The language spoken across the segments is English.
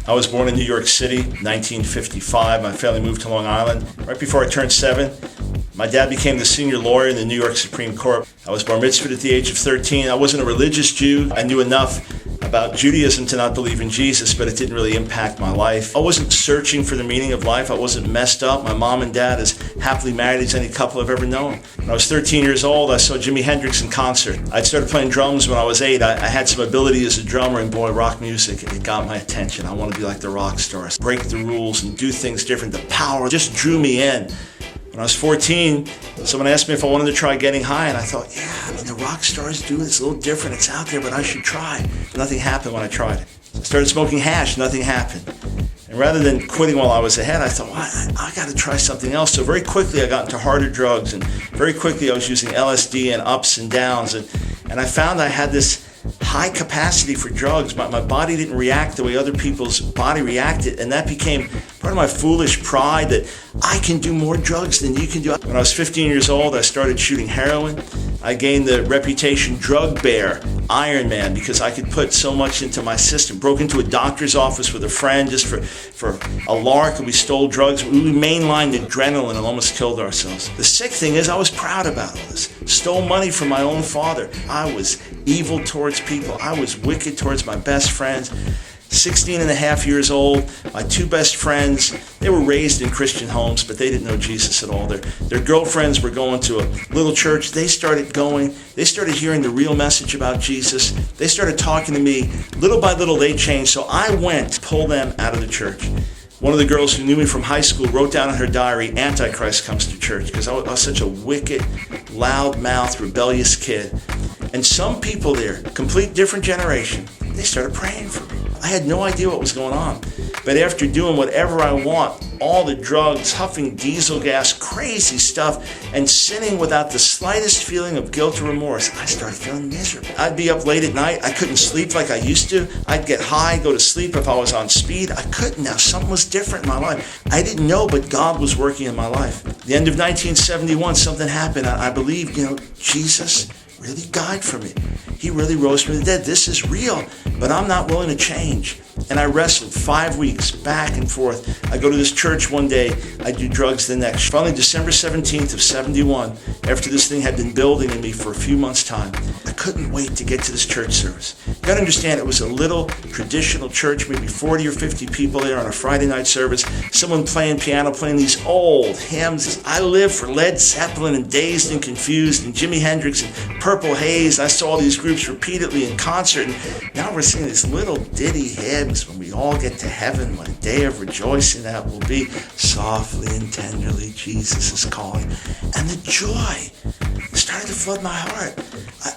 I was born in New York City, 1955. My family moved to Long Island. Right before I turned 7, my dad became the senior lawyer in the New York Supreme Court. I was bar mitzvahed at the age of 13. I wasn't a religious Jew. I knew enough about Judaism to not believe in Jesus, but it didn't really impact my life. I wasn't searching for the meaning of life. I wasn't messed up. My mom and dad as happily married as any couple I've ever known. When I was 13 years old, I saw Jimi Hendrix in concert. I'd started playing drums when I was 8. I had some ability as a drummer, and boy, rock music, it got my attention. I wanted to be like the rock stars, break the rules and do things different. The power just drew me in. When I was 14, someone asked me if I wanted to try getting high, and I thought, the rock stars do it. It's a little different. It's out there, but I should try. Nothing happened when I tried it. I started smoking hash. Nothing happened. And rather than quitting while I was ahead, I thought, I got to try something else. So very quickly, I got into harder drugs, and very quickly, I was using LSD and ups and downs, and I found I had this high capacity for drugs. My body didn't react the way other people's body reacted, and that became part of my foolish pride that I can do more drugs than you can do. When I was 15 years old, I started shooting heroin. I gained the reputation drug bear, Iron Man, because I could put so much into my system. Broke into a doctor's office with a friend just for a lark, and we stole drugs. We mainlined adrenaline and almost killed ourselves. The sick thing is I was proud about all this. Stole money from my own father. I was evil towards people. I was wicked towards my best friends. 16 and a half years old, my 2 best friends, they were raised in Christian homes, but they didn't know Jesus at all. Their girlfriends were going to a little church. They started going. They started hearing the real message about Jesus. They started talking to me. Little by little, they changed. So I went to pull them out of the church. One of the girls who knew me from high school wrote down in her diary, Antichrist comes to church, because I was such a wicked, loud-mouthed, rebellious kid. And some people there, complete different generation, they started praying for me. I had no idea what was going on. But after doing whatever I want, all the drugs, huffing diesel gas, crazy stuff, and sinning without the slightest feeling of guilt or remorse, I started feeling miserable. I'd be up late at night. I couldn't sleep like I used to. I'd get high, go to sleep if I was on speed. I couldn't now. Something was different in my life. I didn't know, but God was working in my life. At the end of 1971, something happened. I believed, Jesus really died for me. He really rose from the dead. This is real, but I'm not willing to change. And I wrestled 5 weeks back and forth. I go to this church one day, I do drugs the next. Finally, December 17th of 71, after this thing had been building in me for a few months' time, I couldn't wait to get to this church service. You gotta understand, it was a little traditional church, maybe 40 or 50 people there on a Friday night service, someone playing piano, playing these old hymns. I lived for Led Zeppelin and Dazed and Confused and Jimi Hendrix and Purple Haze. I saw these groups repeatedly in concert, and now we're singing these little ditty hymns when we all get to heaven, what a day of rejoicing that will be. Softly and tenderly, Jesus is calling. And the joy started to flood my heart.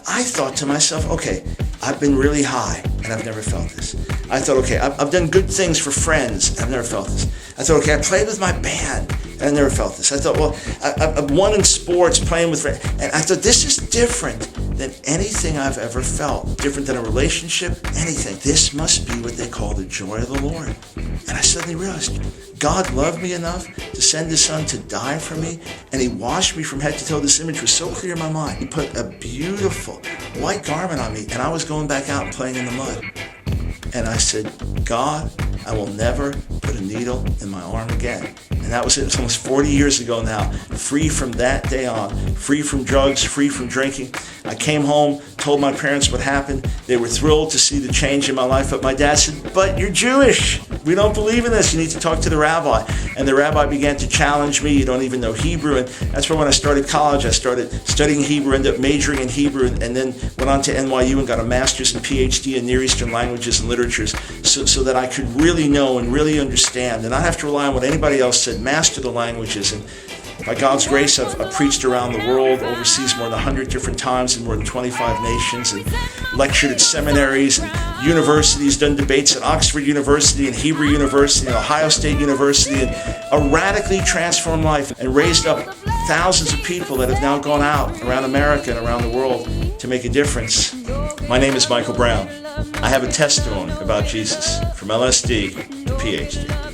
I thought to myself, okay, I've been really high, and I've never felt this. I thought, okay, I've done good things for friends, and I've never felt this. I thought, okay, I played with my band, and I never felt this. I thought, well, I've won in sports, playing with friends, and I thought, this is different than anything I've ever felt. Different than a relationship, anything. This must be what they call the joy of the Lord. And I suddenly realized, God loved me enough to send His Son to die for me, and He washed me from head to toe. This image was so clear in my mind. He put a beautiful white garment on me, and I was going back out and playing in the mud. And I said, God, I will never put a needle in my arm again. And that was it. It was almost 40 years ago now. Free from that day on. Free from drugs, free from drinking. I came home, told my parents what happened. They were thrilled to see the change in my life. But my dad said, but you're Jewish. We don't believe in this. You need to talk to the rabbi. And the rabbi began to challenge me. You don't even know Hebrew. And that's where when I started college, I started studying Hebrew, ended up majoring in Hebrew, and then went on to NYU and got a master's and Ph.D. in Near Eastern languages and literatures so that I could really know and really understand and not have to rely on what anybody else said, master the languages. And by God's grace, I've preached around the world, overseas more than 100 different times in more than 25 nations, and lectured at seminaries and universities, done debates at Oxford University and Hebrew University and Ohio State University, and a radically transformed life, and raised up thousands of people that have now gone out around America and around the world to make a difference. My name is Michael Brown. I have a testimony about Jesus, from LSD to Ph.D.